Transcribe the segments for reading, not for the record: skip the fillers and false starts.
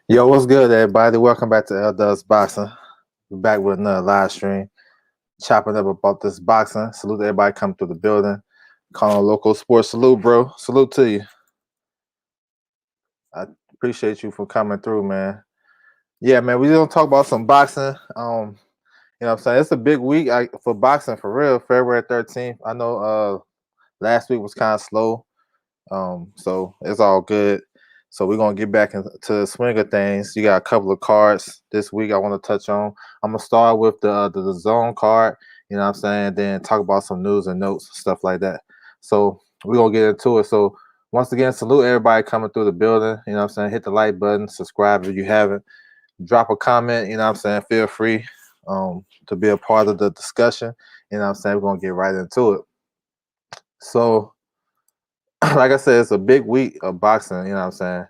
Yo, what's good, everybody? Welcome back to L Dubs Boxing. We're back with another live stream, chopping up about this boxing. Salute to everybody coming through the building. Calling local sports. Salute, bro. Salute to you. I appreciate you for coming through, man. Yeah, man, we gonna talk about some boxing. You know what I'm saying? It's a big week for boxing for real. February 13th. I know last week was kind of slow. So it's all good. So we're gonna get back into the swing of things. You got a couple of cards this week I want to touch on. I'm gonna start with the zone card, you know what I'm saying, then talk about some news and notes, stuff like that. So we're gonna get into it. So once again, salute everybody coming through the building, you know what I'm saying. Hit the like button, subscribe if you haven't, drop a comment, you know what I'm saying. Feel free to be a part of the discussion. You know what I'm saying. We're gonna get right into it. So like I said, it's a big week of boxing, you know what I'm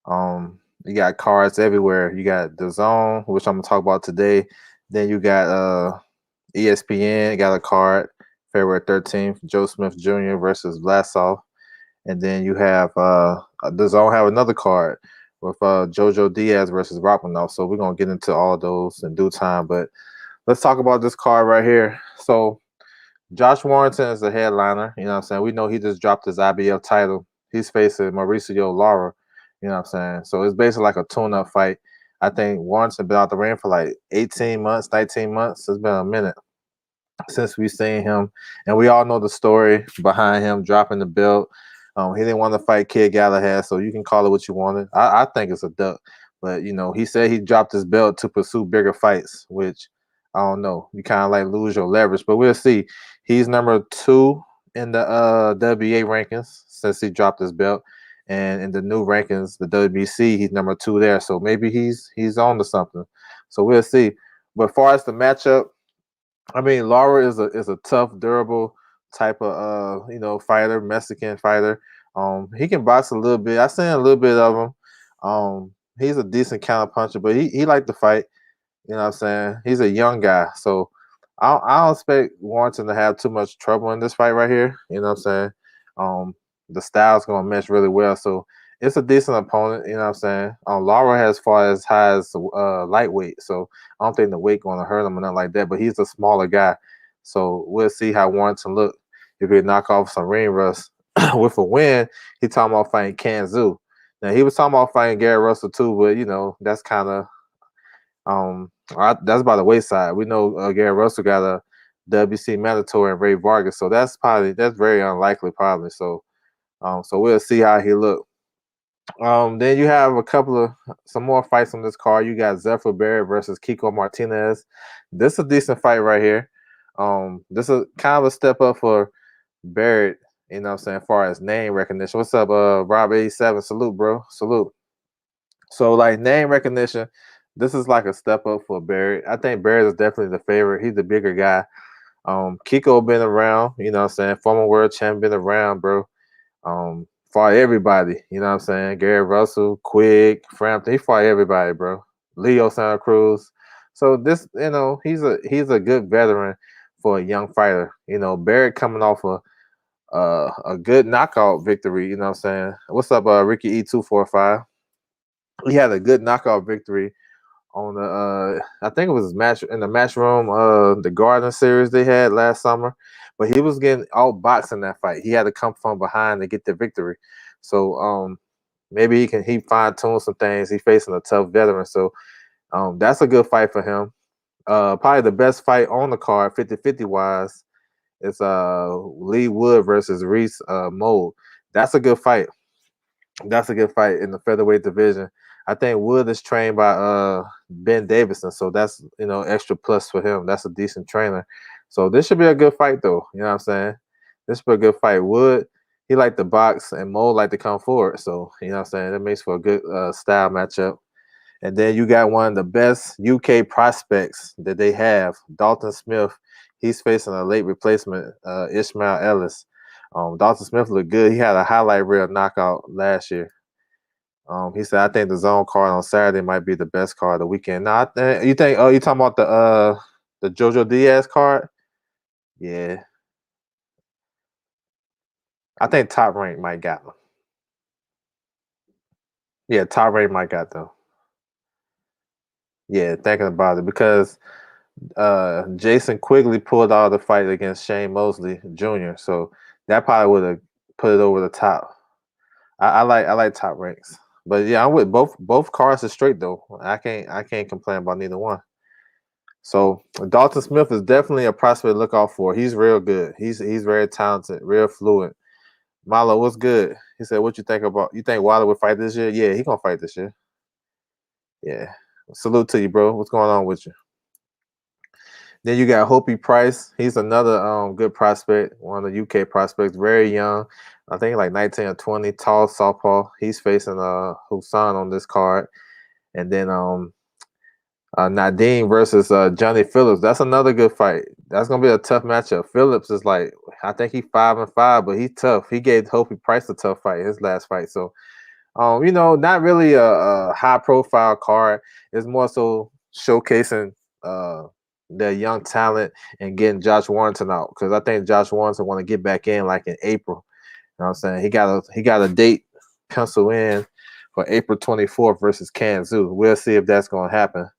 saying. You got cards everywhere. You got the zone, which I'm gonna talk about today. Then you got ESPN got a card February 13th, Joe Smith Jr. versus Vlasov. And then you have the zone have another card with Jojo Diaz versus Romanov. So we're gonna get into all those in due time. But let's talk about this card right here. So Josh Warrington is the headliner. You know what I'm saying? We know he just dropped his IBF title. He's facing Mauricio Lara. You know what I'm saying? So it's basically like a tune-up fight. I think Warrington been out the ring for like 18 months, 19 months. It's been a minute since we've seen him. And we all know the story behind him dropping the belt. He didn't want to fight Kid Galahad, so you can call it what you wanted. I think it's a duck. But, you know, he said he dropped his belt to pursue bigger fights, which I don't know. You kind of like lose your leverage. But we'll see. He's number 2 in the WBA rankings since he dropped his belt. And in the new rankings, the WBC, he's number 2 there. So maybe he's on to something. So we'll see. But as far as the matchup, I mean, Lara is a tough, durable type of fighter, Mexican fighter. He can box a little bit. I seen a little bit of him. He's a decent counter puncher, but he like to fight. You know what I'm saying? He's a young guy, so I don't expect Warrington to have too much trouble in this fight right here. You know what I'm saying? The style's gonna mesh really well, so it's a decent opponent. You know what I'm saying? Lara has far as high as lightweight, so I don't think the weight gonna hurt him or nothing like that. But he's a smaller guy, so we'll see how Warrington look if he knock off some ring rust. With a win, he talking about fighting Kanzu. Now he was talking about fighting Gary Russell too, but you know that's kind of that's by the wayside. We know Gary Russell got a WC mandatory and Ray Vargas, so that's very unlikely, probably. So we'll see how he look. Then you have some more fights on this card. You got Zephyr Barrett versus Kiko Martinez. This is a decent fight right here. This is kind of a step up for Barrett. You know what I'm saying, as far as name recognition. What's up, Rob 87? Salute, bro. Salute. So like name recognition, this is like a step up for Barrett. I think Barrett is definitely the favorite. He's the bigger guy. Kiko been around, you know what I'm saying? Former world champion been around, bro. Fought everybody, you know what I'm saying? Gary Russell, Quigg, Frampton, he fought everybody, bro. Leo Santa Cruz. So this, he's a good veteran for a young fighter. You know, Barrett coming off a good knockout victory, you know what I'm saying? What's up, Ricky E245? He had a good knockout victory on the I think it was his match in the match room, the Garden series they had last summer. But he was getting outboxed in that fight. He had to come from behind to get the victory. So maybe he fine tune some things. He's facing a tough veteran. So that's a good fight for him. Probably the best fight on the card, 50-50 wise, is Lee Wood versus Reese Mold. That's a good fight. That's a good fight in the featherweight division. I think Wood is trained by Ben Davison, so that's extra plus for him. That's a decent trainer. So this should be a good fight, though. You know what I'm saying? This should be a good fight. Wood, he like to box, and Mo like to come forward. So you know what I'm saying? It makes for a good style matchup. And then you got one of the best UK prospects that they have, Dalton Smith. He's facing a late replacement, Ishmael Ellis. Dalton Smith looked good. He had a highlight reel knockout last year. He said, "I think the zone card on Saturday might be the best card of the weekend." Now, you think? Oh, you talking about the Jojo Diaz card? Yeah, I think Top Rank might got them. Yeah, Top Rank might got them. Yeah, thinking about it because Jason Quigley pulled out the fight against Shane Mosley Jr. So that probably would have put it over the top. I like Top Ranks, but yeah, I'm with both cards are straight though. I can't complain about neither one. So Dalton Smith is definitely a prospect to look out for. He's real good. He's very talented, real fluid. Malo, what's good? He said, "What you think about? You think Wilder would fight this year? Yeah, he gonna fight this year. Yeah. Salute to you, bro. What's going on with you?" Then you got Hopi Price. He's another good prospect, one of the UK prospects, very young. I think like 19 or 20, tall southpaw. He's facing Husan on this card. And then Nadine versus Johnny Phillips. That's another good fight. That's gonna be a tough matchup. Phillips is like, I think he's 5-5, but he's tough. He gave Hopi Price a tough fight, his last fight. So not really a high profile card. It's more so showcasing their young talent and getting Josh Warrington out, because I think Josh Warrington want to get back in like in April. You know what I'm saying? He got a date pencil in for April 24th versus Kanzu. We'll see if that's gonna happen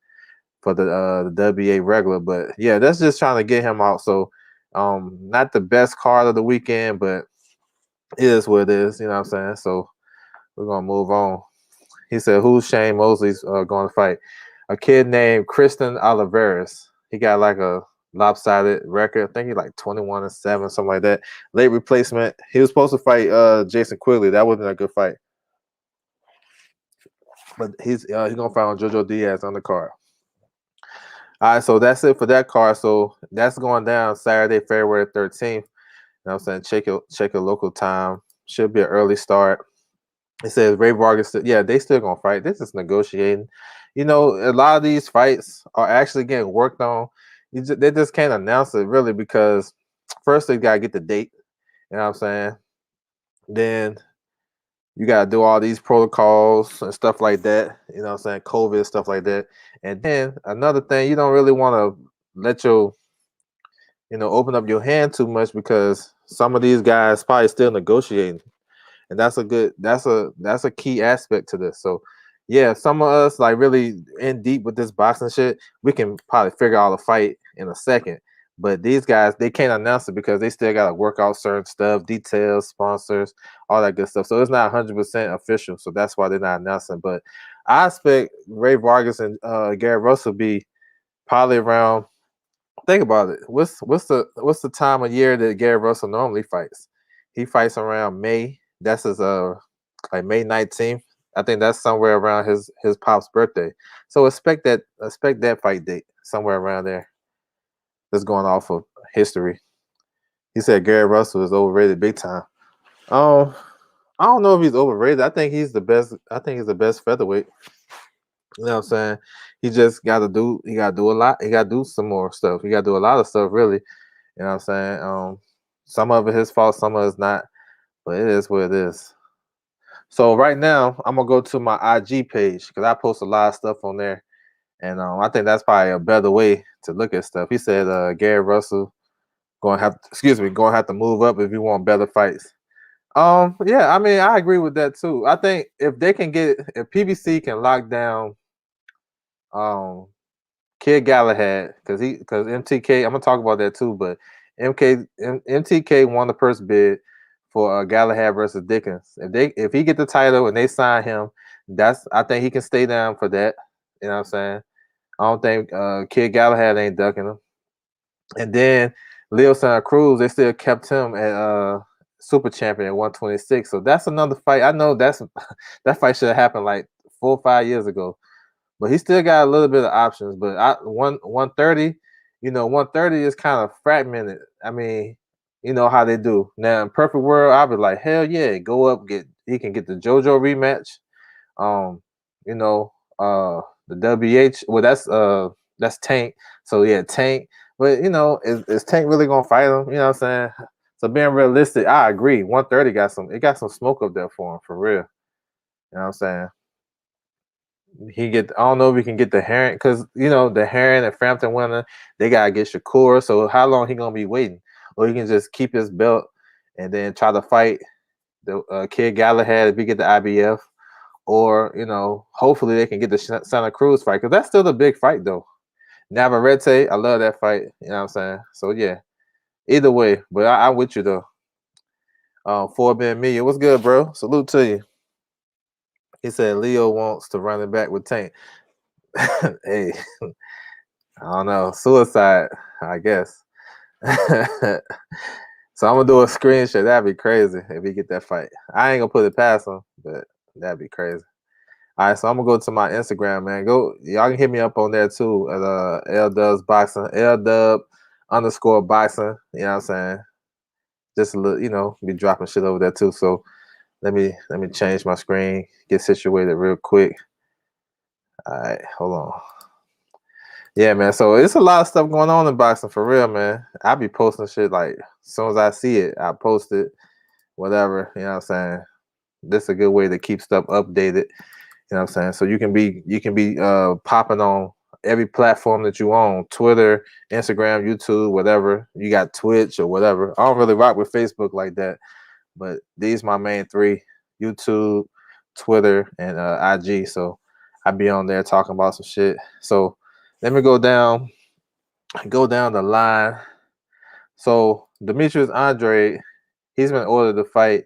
for the WA regular. But yeah, that's just trying to get him out. So not the best card of the weekend, but it is what it is. You know what I'm saying? So we're gonna move on. He said, "Who's Shane Mosley's going to fight?" A kid named Kristen Oliveras. He got like a lopsided record. I think he's like 21-7, something like that. Late replacement. He was supposed to fight Jason Quigley. That wasn't a good fight. But he's gonna fight on Jojo Diaz on the card. All right, so that's it for that card. So that's going down Saturday, February 13th. You know what I'm saying? Check your local time. Should be an early start. It says Ray Vargas. Yeah, they still gonna fight. This is negotiating. A lot of these fights are actually getting worked on. They just can't announce it really, because first they gotta get the date. You know what I'm saying? Then you gotta do all these protocols and stuff like that. You know what I'm saying? COVID stuff like that. And then another thing, you don't really want to let your open up your hand too much, because some of these guys probably still negotiating. And that's a key aspect to this. So yeah, some of us like really in deep with this boxing shit, we can probably figure out a fight in a second. But these guys, they can't announce it because they still gotta work out certain stuff, details, sponsors, all that good stuff. So it's not 100% official. So that's why they're not announcing. But I expect Ray Vargas and Gary Russell be probably around. Think about it. What's the time of year that Gary Russell normally fights? He fights around May. That's his like May 19th. I think that's somewhere around his pop's birthday. So expect that fight date somewhere around there. That's going off of history. He said Gary Russell is overrated big time. Um, I don't know if he's overrated. I think he's the best. I think he's the best featherweight. You know what I'm saying? He just got to do. He got to do a lot. He got to do some more stuff. He got to do a lot of stuff really. You know what I'm saying? Some of it his fault, some of it's not, but it is what it is. So right now, I'm gonna go to my IG page because I post a lot of stuff on there, and I think that's probably a better way to look at stuff. He said Gary Russell gonna have to move up if you want better fights. Yeah, I mean, I agree with that too. I think if PBC can lock down um Kid Galahad, because MTK, I'm gonna talk about that too, but MTK won the first bid for Galahad versus Dickens. If he get the title and they sign him, I think he can stay down for that. You know what I'm saying? I don't think Kid Galahad ain't ducking him. And then Leo Santa Cruz, they still kept him at super champion at 126. So that's another fight. I know that fight should have happened like 4 or 5 years ago. But he still got a little bit of options. But 130, 130 is kind of fragmented. I mean, you know how they do. Now in perfect world, I'll be like, hell yeah, go up, he can get the JoJo rematch. Um, you know, the WH. Well, that's Tank. So yeah, Tank. But is Tank really gonna fight him? You know what I'm saying? So being realistic, I agree. 130 got some smoke up there for him for real. You know what I'm saying? I don't know if we can get the Heron because the Heron and Frampton winner, they gotta get Shakur. So how long he gonna be waiting? Or he can just keep his belt and then try to fight the Kid Galahad if he get the IBF. Or hopefully they can get the Santa Cruz fight because that's still the big fight though. Navarrete, I love that fight. You know what I'm saying? So yeah, either way, but I'm with you though. 4 million. What's good, bro? Salute to you. He said Leo wants to run it back with Tank. Hey, I don't know. Suicide, I guess. So I'm gonna do a screenshot. That'd be crazy if he get that fight. I ain't gonna put it past him, but that'd be crazy. All right, so I'm gonna go to my Instagram, man. Y'all can hit me up on there too at LDubs Boxing, LDub _boxing. You know what I'm saying? Just a little, be dropping shit over there too. So let me change my screen, get situated real quick. All right, hold on. Yeah, man. So it's a lot of stuff going on in boxing for real, man. I be posting shit like as soon as I see it, I post it, whatever. You know what I'm saying? This is a good way to keep stuff updated. You know what I'm saying? So you can be popping on every platform that you own: Twitter, Instagram, YouTube, whatever. You got Twitch or whatever. I don't really rock with Facebook like that, but these my main three: YouTube, Twitter, and IG. So I be on there talking about some shit. So let me go down the line. So Demetrius Andrade, he's been ordered to fight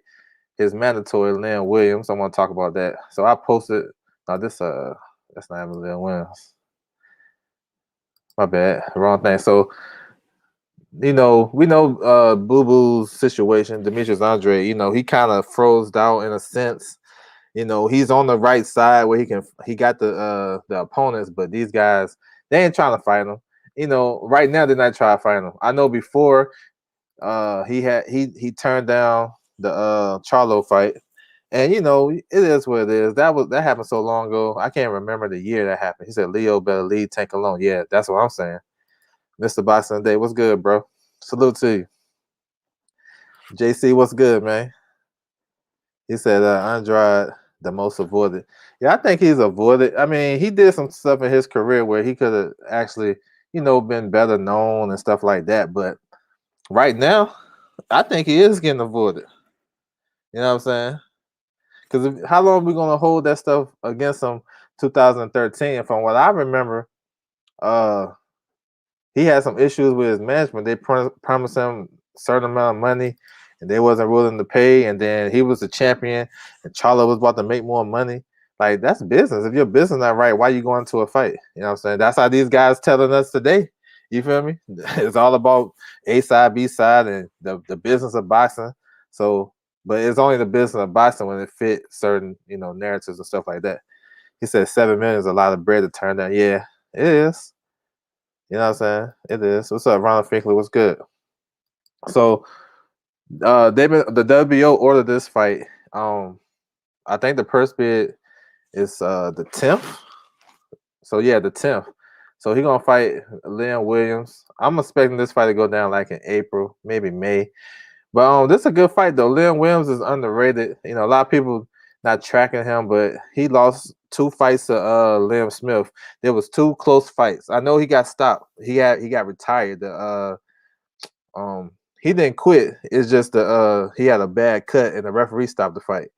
his mandatory Leon Williams. I want to talk about that. So I posted. Now this that's not even Leon Williams. My bad, wrong thing. So we know Boo Boo's situation. Demetrius Andrade, he kind of froze out in a sense. He's on the right side where he got the opponents, but these guys, they ain't trying to fight him. Right now they're not trying to fight him. I know before he turned down the Charlo fight. And it is what it is. That happened so long ago. I can't remember the year that happened. He said Leo better leave Tank alone. Yeah, that's what I'm saying. Mr. Boxing Day, what's good, bro? Salute to you. JC, what's good, man? He said Andrade the most avoided. Yeah, I think he's avoided. I mean, he did some stuff in his career where he could have actually, been better known and stuff like that. But right now, I think he is getting avoided. You know what I'm saying? Because how long are we gonna hold that stuff against him? 2013. From what I remember, he had some issues with his management. They promised him a certain amount of money, and they wasn't willing to pay. And then he was the champion, and Charlo was about to make more money. Like, that's business. If your business not right, why you going to a fight? You know what I'm saying? That's how these guys telling us today. You feel me? It's all about A side, B side, and the business of boxing. So, but it's only the business of boxing when it fit certain, narratives and stuff like that. He said 7 million is a lot of bread to turn down. Yeah, it is. You know what I'm saying? It is. What's up, Ronald Finkley? What's good? So, the WO ordered this fight. I think the purse bid is the 10th. So yeah, the 10th. So he gonna fight Liam Williams. I'm expecting this fight to go down like in April, maybe May. But this is a good fight though. Liam Williams is underrated. You know, a lot of people not tracking him, but he lost 2 fights to Liam Smith. There was 2 close fights. I know he got stopped. He got retired. Um he didn't quit. It's just he had a bad cut and the referee stopped the fight.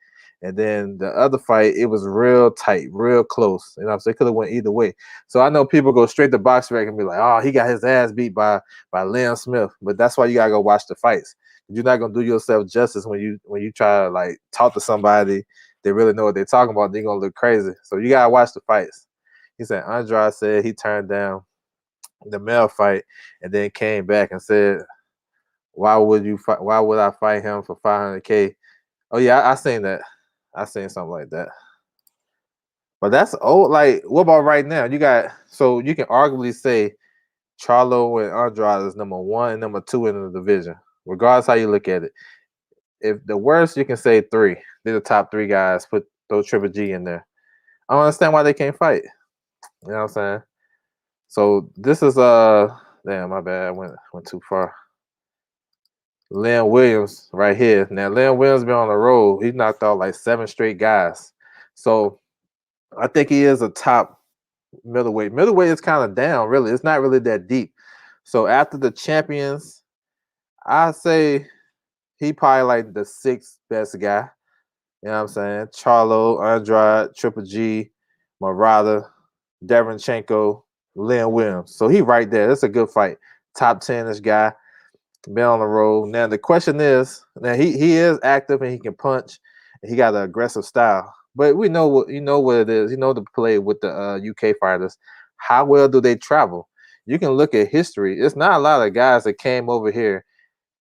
And then the other fight, it was real tight, real close. You know, so it could have went either way. So I know people go straight to box rec and be like, "Oh, he got his ass beat by Liam Smith." But that's why you gotta go watch the fights. You're not gonna do yourself justice when you try to like talk to somebody they really know what they're talking about. They're gonna look crazy. So you gotta watch the fights. He said Andrade said he turned down the male fight and then came back and said, "Why would you fight? Why would I fight him for 500K?" Oh yeah, I seen that. I seen something like that. But that's old. Like, what about right now? So you can arguably say Charlo and Andrade is number 1 and number 2 in the division, regardless how you look at it. If the worst, you can say 3. They're the top 3 guys. Throw Triple G in there. I don't understand why they can't fight. You know what I'm saying? So this is damn, my bad. I went too far. Liam Williams right here. Now Liam Williams been on the road. He knocked out like 7 straight guys. So I think he is a top middleweight. Middleweight is kind of down, really. It's not really that deep. So after the champions, I say he probably like the 6th best guy. You know what I'm saying? Charlo, Andrade, Triple G, Murata, Derenchenko, Liam Williams. So he right there. That's a good fight. Top 10-ish guy. Been on the road. Now the question is, now he is active and he can punch. And he got an aggressive style. But we know what it is. You know to play with the UK fighters. How well do they travel? You can look at history. It's not a lot of guys that came over here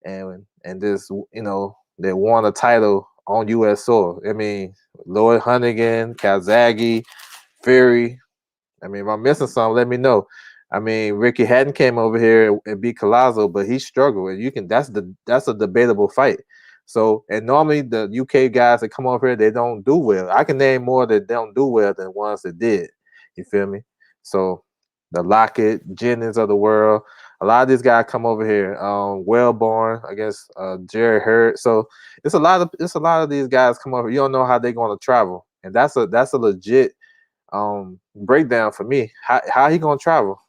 and this that won a title on U.S. soil. I mean, Lloyd Hunnigan, Calzaghe, Fury. I mean, if I'm missing something, let me know. I mean, Ricky Hatton came over here and beat Collazo, but he struggled. And that's a debatable fight. So, and normally the UK guys that come over here, they don't do well. I can name more that don't do well than ones that did. You feel me? So, the Lockett, Jennings of the world, a lot of these guys come over here. Wellborn against Jerry Hurd. So it's a lot of these guys come over. You don't know how they're going to travel, and that's a legit breakdown for me. How he gonna travel?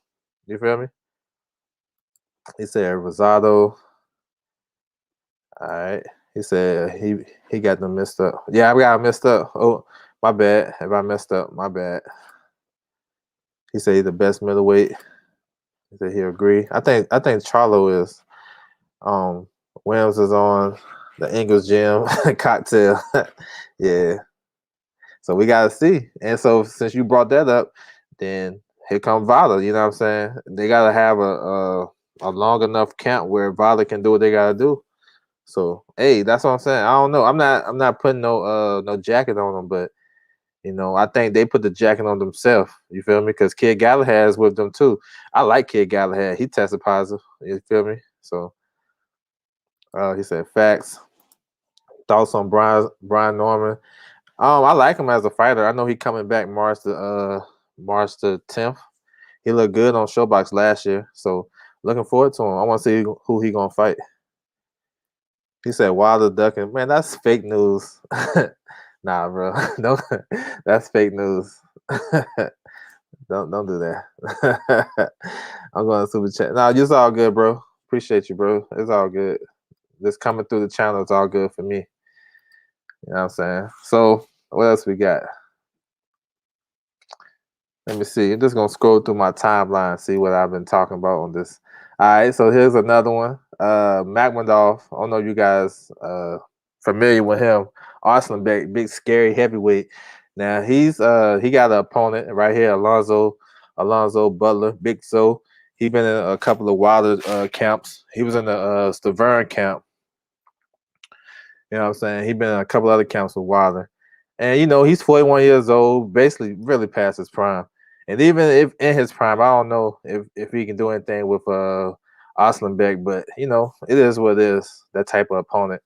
You feel me? He said Rosado. All right. He said he got them messed up. Yeah, I got messed up. Oh, my bad. If I messed up, my bad. He said he's the best middleweight. He said he agree. I think Charlo is. Williams is on the Ingles Gym cocktail. Yeah. So we gotta see. And so since you brought that up, then here come Vala. You know what I'm saying? They gotta have a long enough camp where Vala can do what they gotta do. So hey, that's what I'm saying. I don't know. I'm not putting no jacket on them, but I think they put the jacket on themselves. You feel me? Because Kid Galahad is with them too. I like Kid Galahad. He tested positive. You feel me? So he said facts. Thoughts on Brian Norman? I like him as a fighter. I know he coming back March the 10th. He looked good on Showbox last year, so looking forward to him. I want to see who he gonna fight. He said Wilder ducking. Man, that's fake news. Nah, bro, don't. That's fake news. Don't do that. I'm going to super chat. No, it's all good, bro. Appreciate you, bro. It's all good. Just coming through the channel is all good for me. You know what I'm saying? So what else we got? Let me see. I'm just gonna scroll through my timeline and see what I've been talking about on this. All right, so here's another one. Magmadov. I don't know if you guys familiar with him. Arsenal big scary heavyweight. Now he got an opponent right here, Alonzo Butler, Big So. He's been in a couple of Wilder camps. He was in the Stavern camp. You know what I'm saying? He's been in a couple other camps with Wilder. And he's 41 years old, basically really past his prime. And even if in his prime, I don't know if he can do anything with Oslenbeck, but it is what it is, that type of opponent.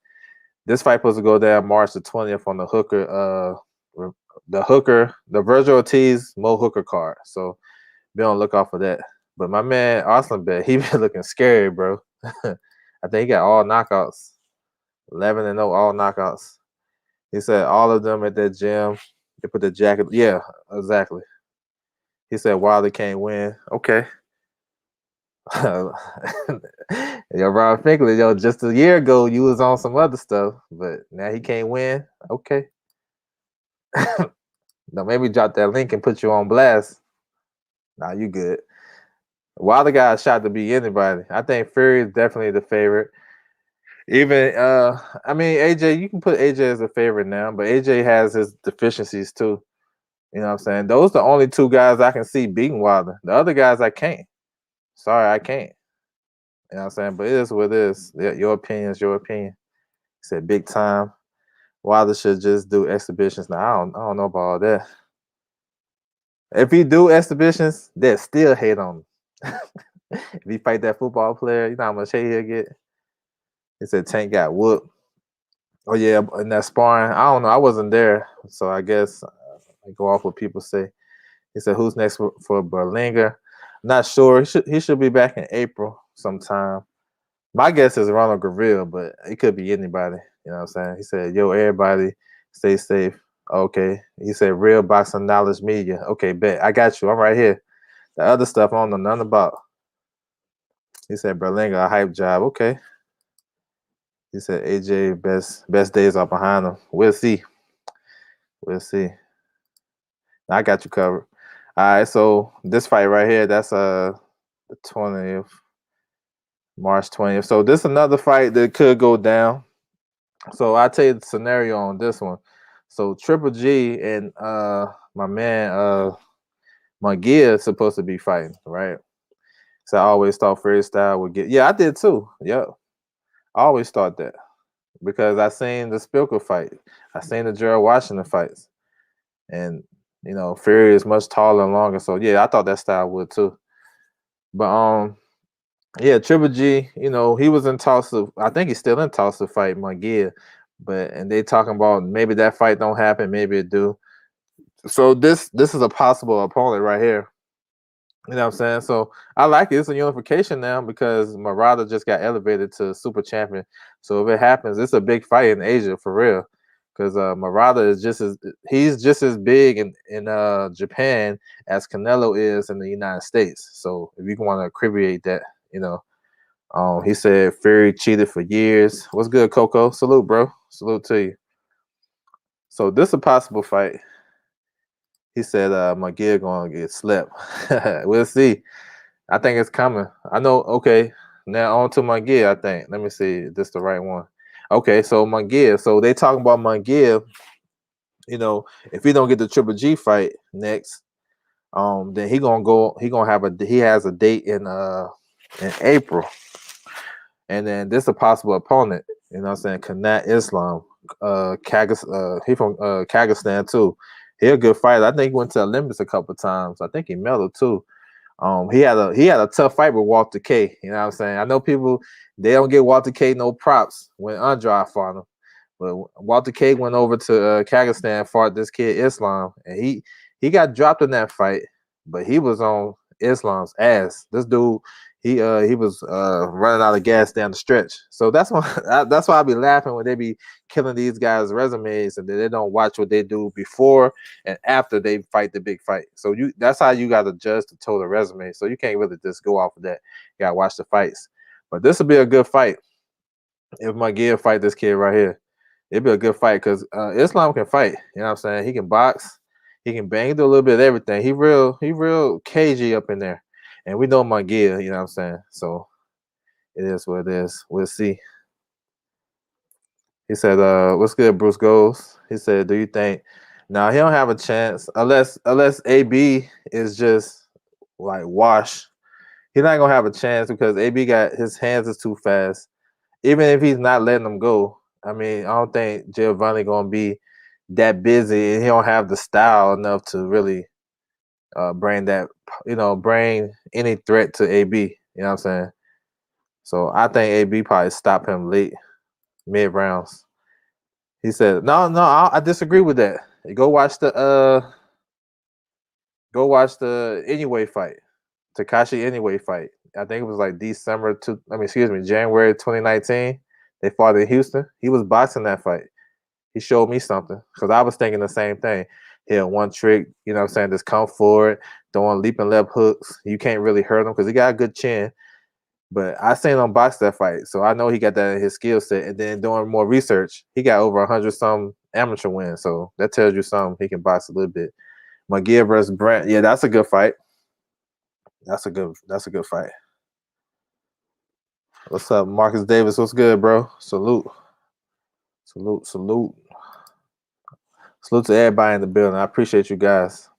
This fight supposed to go down March the 20th on the Hooker, the Virgil Ortiz Mo Hooker card. So Be on the lookout for that. But my man Austin bet he been looking scary, bro. I think he got all knockouts, 11-0 all knockouts. He said all of them at that gym. They put the jacket. Yeah, exactly. He said Wilder can't win. Okay. Yo, Ron Finkley, yo, just a year ago you was on some other stuff, but now he can't win. Okay. Now maybe drop that link and put you on blast. Nah, you good. Wilder got a shot to be anybody. I think Fury is definitely the favorite. Even I mean AJ, you can put AJ as a favorite now, but AJ has his deficiencies too. You know what I'm saying? Those are the only two guys I can see beating Wilder. The other guys I can't. Sorry, I can't. You know what I'm saying? But it is what it is. Your opinion is your opinion. He said big time. Wilder should just do exhibitions. Now I don't know about all that. If he do exhibitions, they still hate on him. If he fight that football player, you know how much hate he'll get. He said Tank got whooped. Oh yeah, in that sparring, I don't know. I wasn't there, so I guess I go off what people say. He said, "Who's next for Berlinger?" Not sure. He should be back in April sometime. My guess is Ronald Gavril, but it could be anybody. You know what I'm saying? He said, "Yo, everybody, stay safe." Okay. He said, "Real boxing knowledge media." Okay, bet. I got you. I'm right here. The other stuff I don't know nothing about. He said, "Berlinger, a hype job." Okay. He said, "AJ, best days are behind him." We'll see. We'll see. I got you covered. All right, so this fight right here, that's the 20th, March 20th. So this is another fight that could go down. So I'll tell you the scenario on this one. So Triple G and my man Munguia is supposed to be fighting, right? So I always thought freestyle would get. Yeah, I did too. Yep. I always thought that because I seen the Spilker fight. I seen the Gerald Washington fights. And you know, Fury is much taller and longer. So yeah, I thought that style would too. But yeah, Triple G, you know, he was in talks of I think he's still in talks to fight Munguia. But and they talking about maybe that fight don't happen, maybe it do. So this is a possible opponent right here. You know what I'm saying? So I like it. It's a unification now because Murata just got elevated to super champion. So if it happens, it's a big fight in Asia for real. Because Murata is he's just as big in Japan as Canelo is in the United States. So if you want to abbreviate that, you know, he said Fury cheated for years. What's good, Coco? Salute, bro. Salute to you. So this is a possible fight. He said Munguia gonna get slept. We'll see. I think it's coming. I know. Okay, now on to Munguia. I think. Let me see. If this the right one. Okay, so Munguia. So they talking about Munguia. You know, if he don't get the Triple G fight next, then he gonna go. He gonna have a. He has a date in April, and then this is a possible opponent. You know what I'm saying? Kanat Islam. He from Kazakhstan too. He a good fighter. I think he went to Olympics a couple times. I think he medaled too. He had a tough fight with Walter K. You know what I'm saying? I know people they don't get Walter K no props when Andrade fought him, but Walter K went over to Kazakhstan, fought this kid Islam, and he got dropped in that fight, but he was on Islam's ass. This dude, he was running out of gas down the stretch. So that's why I be laughing when they be killing these guys' resumes and they don't watch what they do before and after they fight the big fight. So that's how you got to judge the total resume. So you can't really just go off of that. You got to watch the fights. But this will be a good fight if Munguia fight this kid right here. It'd be a good fight because Islam can fight. You know what I'm saying? He can box. He can bang, do a little bit of everything. He real cagey up in there. And we know Munguia, you know what I'm saying? So it is what it is. We'll see. He said, what's good, Bruce Goes? He said, do you think now he don't have a chance unless AB is just like wash. He's not gonna have a chance because AB got his hands is too fast. Even if he's not letting them go, I mean, I don't think Giovanni gonna be that busy and he don't have the style enough to really bring that, bring any threat to AB. You know what I'm saying? So I think AB probably stop him late, mid rounds. He said, "No, I disagree with that. Go watch the anyway fight. Takashi Inoue fight. I think it was like January 2019. They fought in Houston. He was boxing that fight. He showed me something because I was thinking the same thing. He had one trick, you know what I'm saying, just come forward, throwing leaping left hooks. You can't really hurt him because he got a good chin. But I seen him box that fight, so I know he got that in his skill set. And then doing more research, he got over 100 some amateur wins. So that tells you something. He can box a little bit. McGee versus Brent, yeah, that's a good fight. That's a good fight. What's up, Marcus Davis? What's good, bro? Salute. Salute to everybody in the building. I appreciate you guys.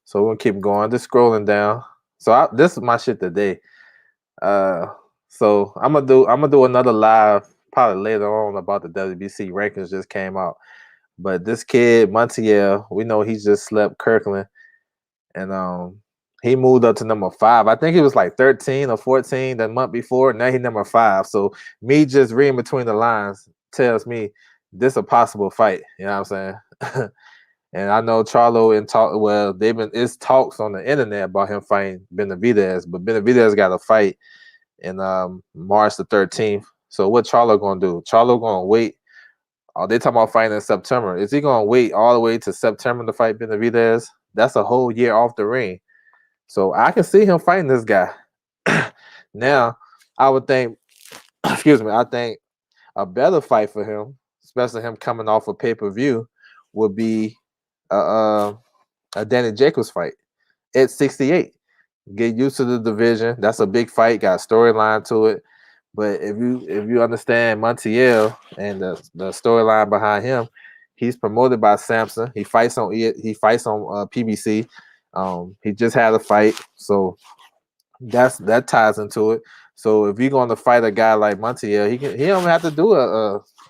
So we'll keep going. Just scrolling down. So this is my shit today. So I'm gonna do another live probably later on about the WBC rankings just came out. But this kid Montiel, we know he just slept Kirkland, and he moved up to number 5. I think he was like 13 or 14 the month before. Now he number 5. So me just reading between the lines tells me this a possible fight. You know what I'm saying? And I know Charlo and talk. Well, it's talks on the internet about him fighting Benavidez, but Benavidez got a fight in March the 13th. So what Charlo gonna do? Charlo gonna wait. Oh, they talking about fighting in September. Is he gonna wait all the way to September to fight Benavidez? That's a whole year off the ring. So I can see him fighting this guy. Now, I would think, excuse me, I think a better fight for him, especially him coming off a pay-per-view, would be a Danny Jacobs fight at 68. Get used to the division. That's a big fight. Got a storyline to it. But if you understand Montiel and the storyline behind him, he's promoted by Samson. He fights on PBC. He just had a fight, so that ties into it. So if you're going to fight a guy like Montiel, he don't have to do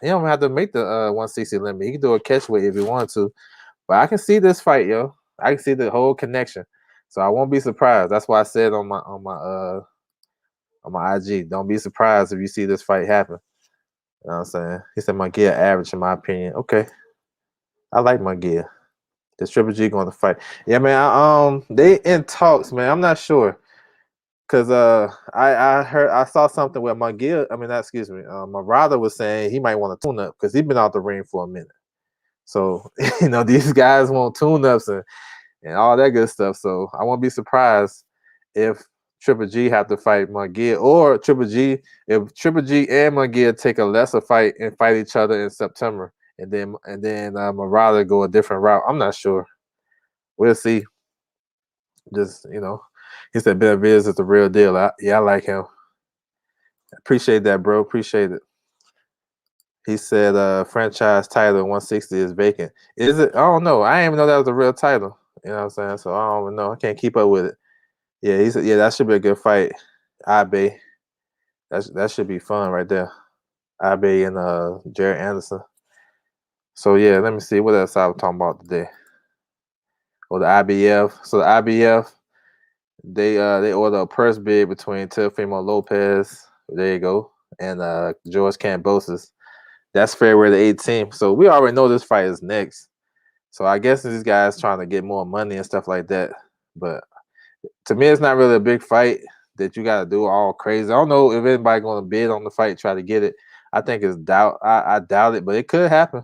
he don't have to make the 160 limit. He can do a catch weight if he wanted to. But I can see this fight, yo. I can see the whole connection. So I won't be surprised. That's why I said on my IG, don't be surprised if you see this fight happen. You know what I'm saying? He said my gear average in my opinion. Okay. I like my gear. This Triple G going to fight. Yeah, man. They in talks, man. I'm not sure. Cause I saw something where Murata was saying he might want to tune up because he's been out the ring for a minute. So these guys want tune ups and all that good stuff. So I won't be surprised if Triple G have to fight McGee or if Triple G and McGee take a lesser fight and fight each other in September, and then Murata go a different route. I'm not sure. We'll see. Just he said Benavidez is the real deal. I like him. Appreciate that, bro. Appreciate it. He said franchise title 160 is vacant. Is it? I don't know. I didn't even know that was a real title. You know what I'm saying? So I don't even know. I can't keep up with it. Yeah, he said, yeah, that should be a good fight. Abe. That should be fun right there. Abe and Jared Anderson. So yeah, let me see what else I was talking about today. Or the IBF. So the IBF, they order a purse bid between Teofimo Lopez, there you go, and George Kambosos. That's February the 18th. So we already know this fight is next. So I guess these guys trying to get more money and stuff like that. But to me, it's not really a big fight that you got to do all crazy. I don't know if anybody going to bid on the fight, try to get it. I think it's doubt. I doubt it, but it could happen.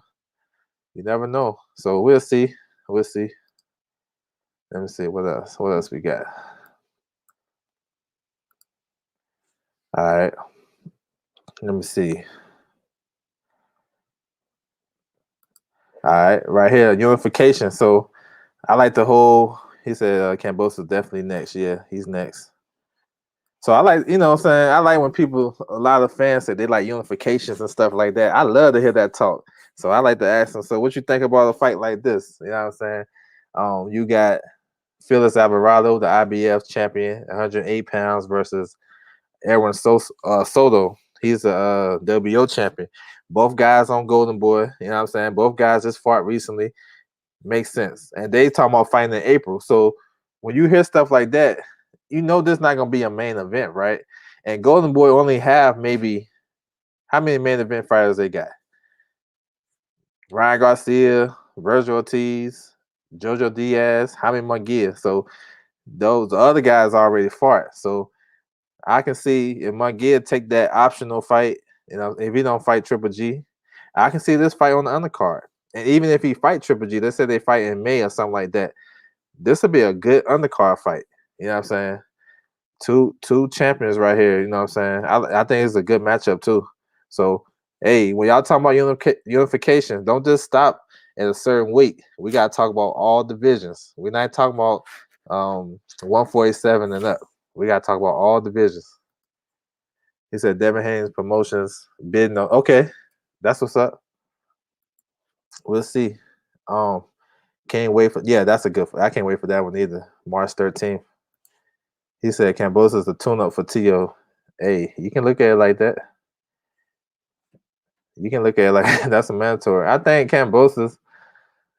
You never know. So we'll see. We'll see. Let me see what else. What else we got? All right. Let me see. All right, right here, unification. So I like the whole. He said Kambosos definitely next. Yeah, he's next. So I like, what I'm saying? I like when a lot of fans say they like unifications and stuff like that. I love to hear that talk. So I like to ask them, so what you think about a fight like this? You know what I'm saying? You got Felix Alvarado, the IBF champion, 108 pounds versus Erwin Soto. He's a WBO champion. Both guys on Golden Boy. You know what I'm saying? Both guys just fought recently. Makes sense. And they talking about fighting in April. So when you hear stuff like that, this not gonna be a main event, right? And Golden Boy only have maybe how many main event fighters they got? Ryan Garcia, Virgil Ortiz, Jojo Diaz, Jaime Munguia. So the other guys already fought. So I can see if Munguia take that optional fight, if he don't fight Triple G, I can see this fight on the undercard. And even if he fight Triple G, let's say they fight in May or something like that, this would be a good undercard fight. You know what I'm saying? Two champions right here. You know what I'm saying? I think it's a good matchup too. So hey, when y'all talking about unification, don't just stop at a certain weight. We gotta talk about all divisions. We're not talking about 147 and up. We gotta talk about all divisions. He said Devin Haynes Promotions bidding on. Okay, that's what's up. We'll see. Um, can't wait for. Yeah, that's a good. I can't wait for that one either. March 13th. He said Cambosa is a tune-up for Tio. Hey, you can look at it like that. You can look at it like that's a mandatory. I think Cambosa's.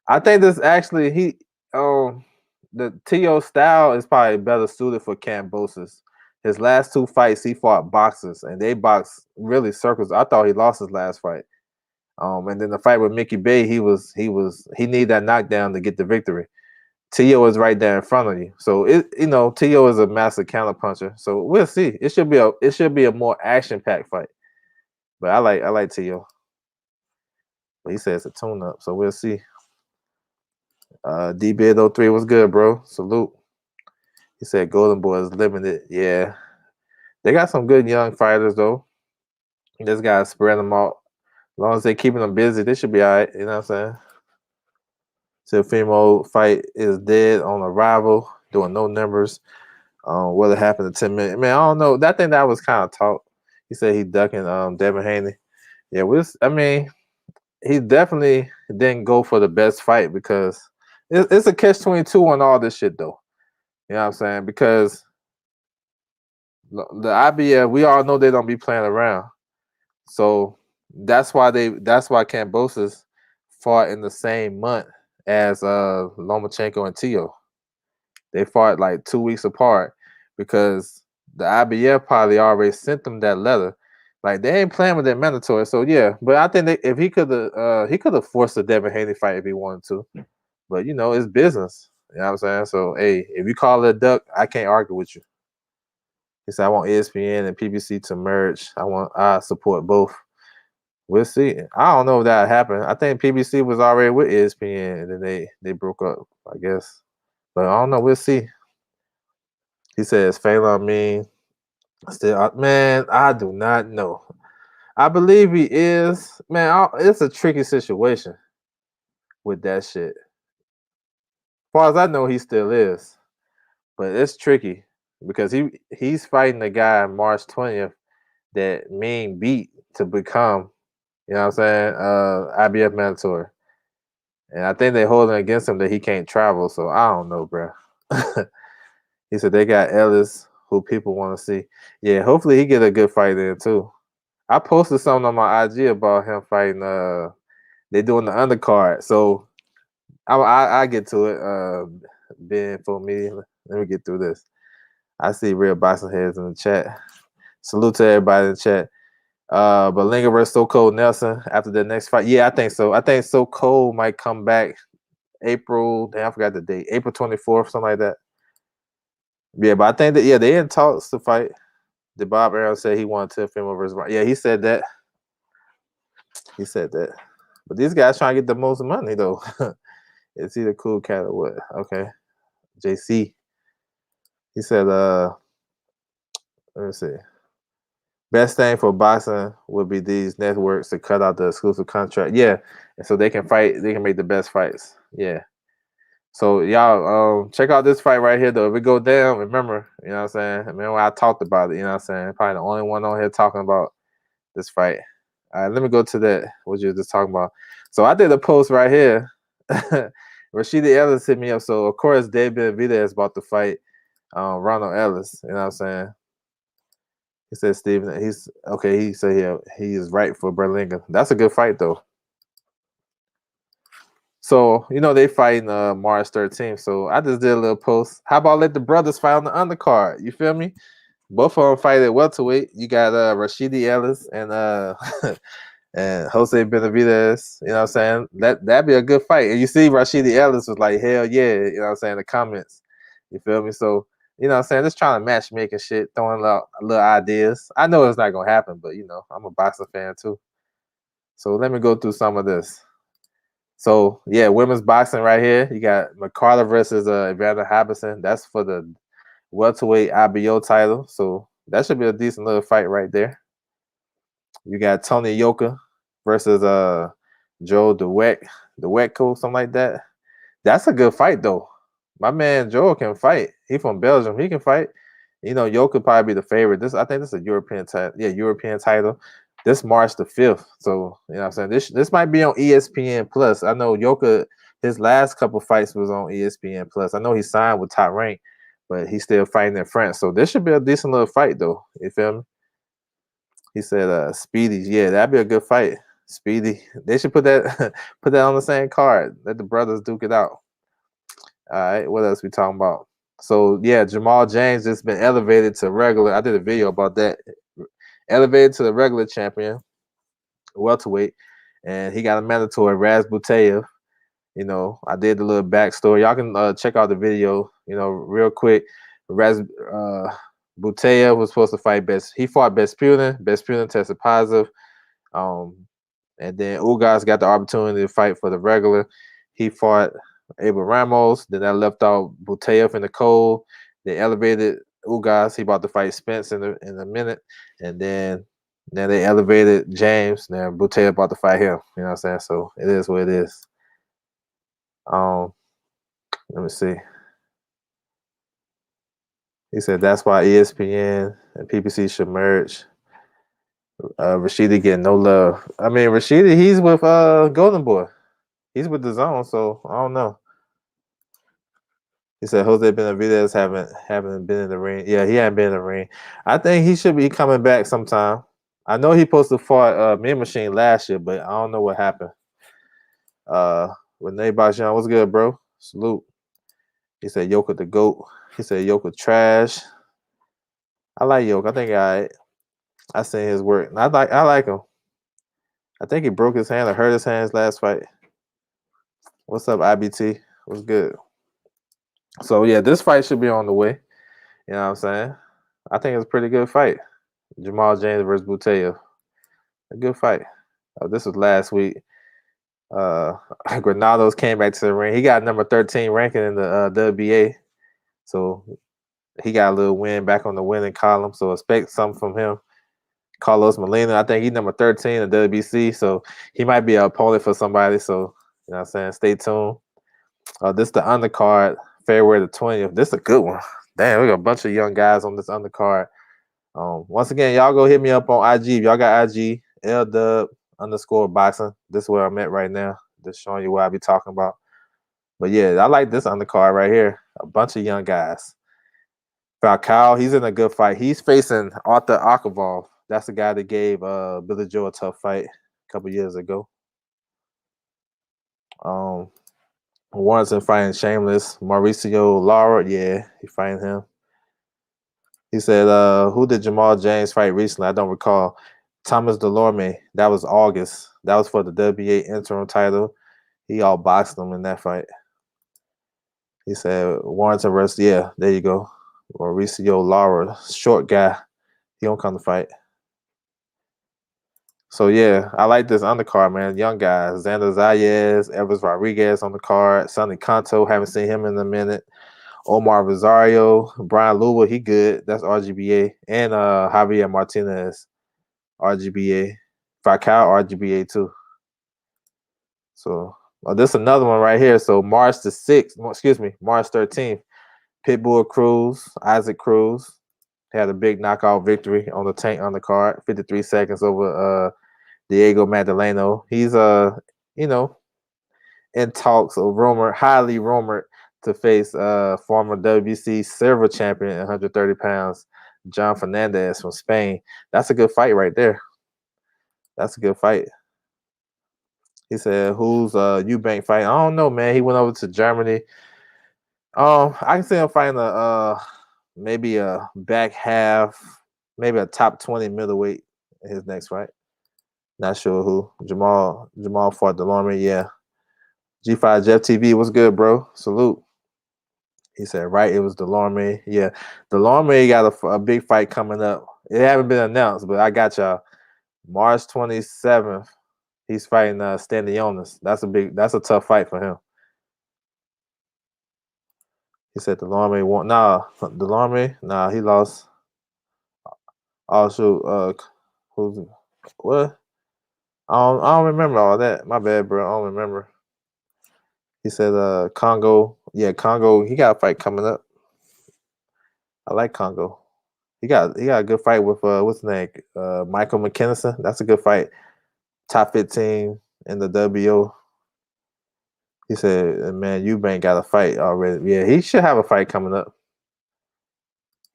I think this actually the Tio style is probably better suited for Cambosa's. His last two fights, he fought boxers, and they boxed really circles. I thought he lost his last fight. And then the fight with Mickey Bay, he needed that knockdown to get the victory. Tio is right there in front of you, so Tio is a massive counter puncher. So we'll see. It should be a more action packed fight. But I like Tio. But he says it's a tune up, so we'll see. D-Bid03 was good, bro. Salute. He said Golden Boy is limited. Yeah. They got some good young fighters, though. This guy spread them out. As long as they keeping them busy, they should be all right. You know what I'm saying? Teofimo fight is dead on arrival, doing no numbers. What happened in 10 minutes? Man, I don't know. That thing that was kind of talk. He said he ducking Devin Haney. Yeah, he definitely didn't go for the best fight because it's a catch-22 on all this shit, though. You know what I'm saying? Because the IBF, we all know they don't be playing around. So that's why Kambosos fought in the same month as Lomachenko and Tio. They fought like 2 weeks apart because the IBF probably already sent them that letter. Like they ain't playing with their mandatory. So yeah, but I think if he could have forced the Devin Haney fight if he wanted to. But it's business. You know what I'm saying? So hey, if you call it a duck, I can't argue with you. He said I want ESPN and PBC to merge. I support both. We'll see. I don't know if that happened. I think PBC was already with ESPN and then they broke up, I guess. But I don't know. We'll see. He says Phelan mean still man, I do not know. I believe he is. Man, it's a tricky situation with that shit. As far as I know, he still is. But it's tricky because he's fighting the guy March 20th that Mean beat to become, you know what I'm saying, IBF mandatory. And I think they're holding against him that he can't travel. So I don't know, bro. He said they got Ellis, who people want to see. Yeah, hopefully he get a good fight in too. I posted something on my IG about him fighting. They doing the undercard, so I get to it. Ben for me. Let me get through this. I see real boxing heads in the chat. Salute to everybody in the chat. Berlinger versus So Cold Nelson after the next fight. Yeah, I think so. I think So Cold might come back April. Damn, I forgot the date. April 24th, something like that. Yeah, but I think that they in talks to fight. Did Bob Arum say he wanted Teofimo versus? Yeah, he said that. He said that. But these guys trying to get the most money though. It's either Cool Cat or what? Okay, JC. He said, let me see. Best thing for boxing would be these networks to cut out the exclusive contract. Yeah, and so they can fight. They can make the best fights. Yeah. So y'all check out this fight right here though. If it go down, remember, you know what I'm saying? Remember when I talked about it, you know what I'm saying? Probably the only one on here talking about this fight. All right, let me go to that, what you were just talking about. So I did a post right here. Rashida Ellis hit me up. So of course Dave Benavidez is about to fight Ronald Ellis. You know what I'm saying? He said Steven, he's okay, he said he is right for Berlinger. That's a good fight though. So, they fighting March 13th. So I just did a little post. How about let the brothers fight on the undercard? You feel me? Both of them fight at welterweight. You got Rashidi Ellis and and Jose Benavidez. You know what I'm saying? That'd be a good fight. And you see Rashidi Ellis was like, hell yeah, you know what I'm saying, in the comments. You feel me? So, you know what I'm saying? Just trying to matchmake and shit, throwing out little ideas. I know it's not gonna happen, but you know, I'm a boxing fan too. So let me go through some of this. So yeah, women's boxing right here. You got McCarter versus Evander Harbison. That's for the welterweight IBO title. So that should be a decent little fight right there. You got Tony Yoka versus Joe DeWetko, something like that. That's a good fight though. My man Joe can fight. He from Belgium. He can fight. You know, Yoka could probably be the favorite. I think this is a European title. Yeah, European title. This March the 5th. So, you know what I'm saying? This might be on ESPN Plus. I know Yoka, his last couple fights was on ESPN Plus. I know he signed with Top Rank, but he's still fighting in France. So this should be a decent little fight though. You feel me? He said Speedy. Yeah, that'd be a good fight. Speedy. They should put that put that on the same card. Let the brothers duke it out. All right, what else we talking about? So yeah, Jamal James just been elevated to regular. I did a video about that. Elevated to the regular champion, welterweight, and he got a mandatory Raz Butayev. You know, I did the little backstory. Y'all can check out the video. You know, real quick. Raz Butayev was supposed to fight Best. He fought Besputin. Besputin tested positive. And then Ugas got the opportunity to fight for the regular. He fought Abel Ramos. Then that left out Butayev in the cold. They elevated Ugas. He about to fight Spence in a minute. And then they elevated James. Now Butayev about to fight him. You know what I'm saying? So it is what it is. Let me see. He said that's why ESPN and PPC should merge. Rashidi getting no love. I mean, Rashidi, he's with Golden Boy. He's with the Zone, so I don't know. He said Jose Benavidez haven't been in the ring. Yeah, he hasn't been in the ring. I think he should be coming back sometime. I know he supposed to fought Mean Machine last year, but I don't know what happened. Renee Bajan, what's good, bro? Salute. He said Yoka the GOAT. He said Yoka trash. I like Yoka. I think I seen his work. I like him. I think he broke his hand or hurt his hands last fight. What's up, IBT? What's good? So yeah, this fight should be on the way. You know what I'm saying? I think it's a pretty good fight. Jamal James versus Butayev. A good fight. This was last week. Granados came back to the ring. He got number 13 ranking in the WBA. So he got a little win back on the winning column. So expect something from him. Carlos Molina, I think he's number 13 in WBC. So he might be an opponent for somebody. So, you know what I'm saying? Stay tuned. This is the undercard, February the 20th. This is a good one. Damn, we got a bunch of young guys on this undercard. Once again, y'all go hit me up on IG. If y'all got IG, LW_boxing. This is where I'm at right now. Just showing you what I be talking about. But yeah, I like this undercard right here. A bunch of young guys. Falcao, he's in a good fight. He's facing Arthur Akavov. That's the guy that gave Billy Joe a tough fight a couple years ago. Warrington fighting Shameless. Mauricio Lara, yeah, he fighting him. He said, who did Jamal James fight recently? I don't recall. Thomas Delorme. That was August. That was for the WBA interim title. He outboxed him in that fight. He said, Warrington versus, yeah, there you go. Mauricio Lara, short guy. He don't come to fight. So, yeah, I like this undercard, man. Young guys. Xander Zayas, Evers Rodriguez on the card. Sonny Conto, haven't seen him in a minute. Omar Rosario, Brian Luba, he good. That's RGBA. And Javier Martinez, RGBA. Falcao, RGBA too. So this is another one right here. So March 13th, Pitbull Cruz, Isaac Cruz had a big knockout victory on the Tank undercard, 53 seconds over Diego Madaleno. He's in talks of highly rumored to face former WBC silver champion 130 pounds, John Fernandez from Spain. That's a good fight right there. That's a good fight. He said, who's Eubank fighting? I don't know, man. He went over to Germany. I can see him fighting maybe a back half, maybe a top 20 middleweight in his next fight. Not sure who. Jamal fought Delorme, yeah. G5 Jeff TV, what's good, bro? Salute. He said, right, it was Delorme. Yeah, Delorme got a big fight coming up. It haven't been announced, but I got y'all. March 27th, he's fighting Stanionis. That's a tough fight for him. He said Delorme won. Nah, Delorme, nah, he lost. Oh shoot, who's what? I don't remember all that. My bad, bro. I don't remember. He said Congo. Yeah, Congo, he got a fight coming up. I like Congo. He got a good fight with what's his name? Michael McKinnison. That's a good fight. Top 15 in the WO. He said, man, Eubank got a fight already. Yeah, he should have a fight coming up.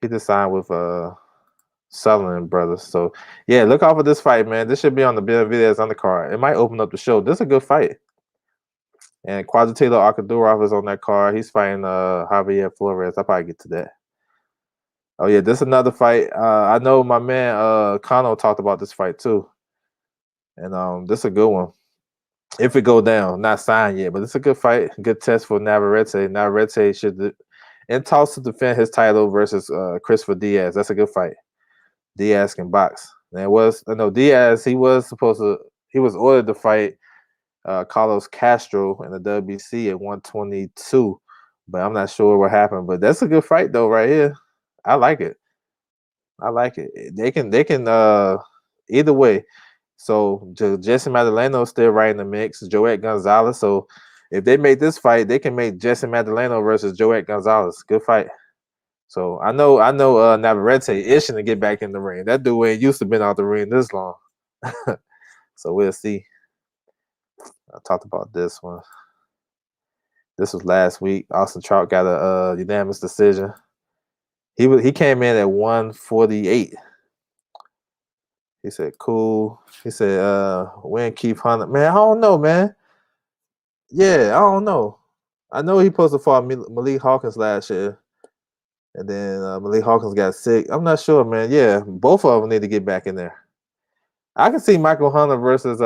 He just signed with Sutherland Brothers. So yeah, look out for this fight, man. This should be on the videos undercard. It might open up the show. This is a good fight. And Quadratilo Akadurov is on that card. He's fighting Javier Flores. I'll probably get to that. Oh yeah, this is another fight. I know my man Kano talked about this fight too. And this is a good one. If it go down, not signed yet, but it's a good fight. Good test for Navarrete. Navarrete should in talks to defend his title versus Christopher Diaz. That's a good fight. Diaz can box. And Diaz, he was ordered to fight Carlos Castro in the WBC at 122, but I'm not sure what happened. But that's a good fight though, right here. I like it. I like it. They can either way. So Jesse Madaleno still right in the mix. Joette Gonzalez. So if they make this fight, they can make Jesse Madaleno versus Joette Gonzalez. Good fight. So I know Navarrete itching to get back in the ring. That dude ain't used to been out the ring this long. So we'll see. I talked about this one. This was last week. Austin Trout got a unanimous decision. He came in at 148. He said, cool. He said, when Keith Hunter. Man, I don't know, man. Yeah, I don't know. I know he supposed to fight Malik Hawkins last year. And then Malik Hawkins got sick. I'm not sure, man. Yeah, both of them need to get back in there. I can see Michael Hunter versus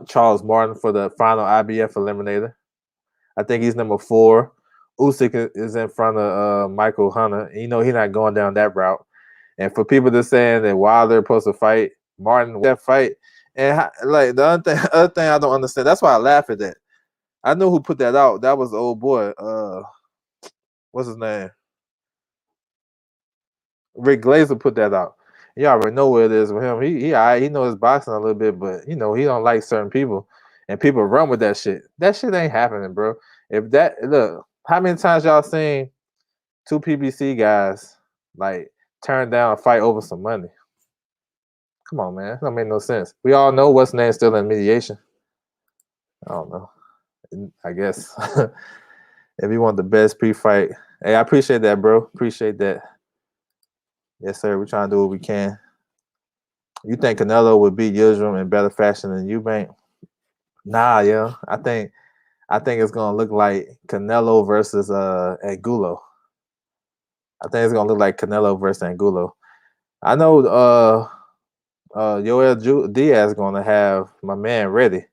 Charles Martin for the final IBF eliminator. I think he's number 4. Usyk is in front of Michael Hunter. You know he's not going down that route. And for people that saying that Wilder supposed to fight Martin, that fight, and like the other thing I don't understand. That's why I laugh at that. I know who put that out. That was the old boy. What's his name? Rick Glazer put that out. You already know what it is with him. He knows boxing a little bit, but he don't like certain people, and people run with that shit. That shit ain't happening, bro. If that look, how many times y'all seen 2 PBC guys like turn down a fight over some money? Come on, man. That don't make no sense. We all know what's name still in mediation. I don't know. I guess if you want the best pre-fight, hey, I appreciate that, bro. Appreciate that. Yes, sir. We're trying to do what we can. You think Canelo would beat Yildirim in better fashion than Eubank? Nah, yeah. I think it's gonna look like Canelo versus Angulo. I think it's gonna look like Canelo versus Angulo. I know Yoel Diaz is gonna have my man ready.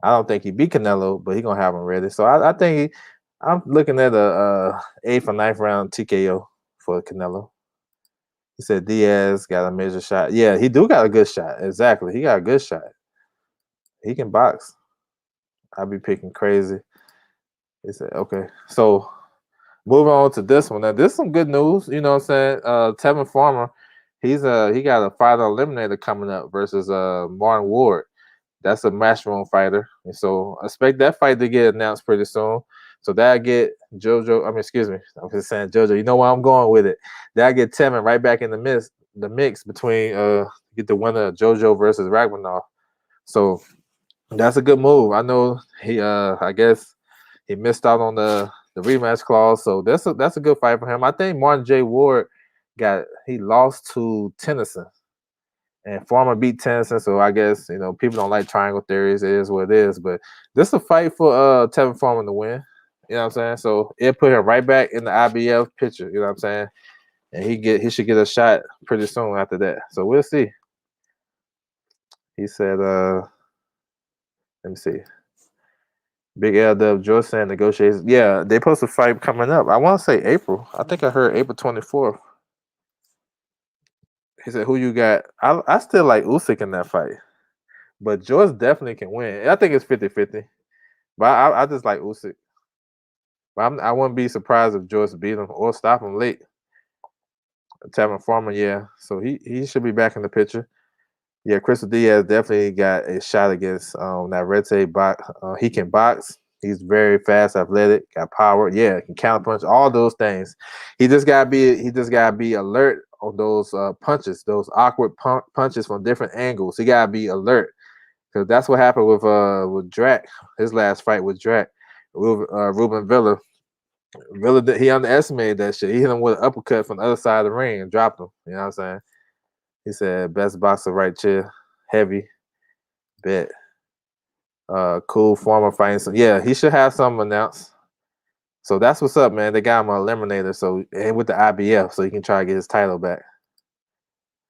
I don't think he beat Canelo, but he gonna have him ready. So I think I'm looking at a 8th or 9th round TKO for Canelo. He said Diaz got a major shot. Yeah, he do got a good shot. Exactly. He got a good shot. He can box. I'll be picking crazy. He said, okay. So moving on to this one. Now, this is some good news. You know what I'm saying? Tevin Farmer, he got a fighter eliminator coming up versus Martin Ward. That's a matchroom fighter. And so I expect that fight to get announced pretty soon. So that get excuse me. I'm just saying Jojo. You know where I'm going with it. That get Tevin right back in the mix between get the winner of Jojo versus Ragmanov. So that's a good move. I know he I guess he missed out on the rematch clause. So that's a good fight for him. I think Martin J. Ward he lost to Tennyson. And Farmer beat Tennyson, so I guess people don't like triangle theories. It is what it is, but this is a fight for Tevin Farmer to win. You know what I'm saying? So it put him right back in the IBF picture. You know what I'm saying? And he should get a shot pretty soon after that. So we'll see. He said, let me see. Big L George saying negotiations. Yeah, they supposed to fight coming up. I want to say April. I think I heard April 24th. He said, "Who you got?" I still like Usyk in that fight, but George definitely can win. I think it's 50-50. But I just like Usyk. But I wouldn't be surprised if George beat him or stop him late. Tavern Farmer, yeah. So he should be back in the picture. Yeah, Crystal Diaz definitely got a shot against that Red Tape box. He can box. He's very fast, athletic, got power. Yeah, can counterpunch. All those things. He just gotta be alert on those punches, those awkward punches from different angles. He gotta be alert because that's what happened with Drac. His last fight with Drac, Ruben Villa. He underestimated that shit. He hit him with an uppercut from the other side of the ring and dropped him. You know what I'm saying? He said best boxer right chair, heavy, bet. Cool former fighting. So yeah, he should have something announced. So that's what's up, man. They got him an eliminator, so and with the IBF, so he can try to get his title back.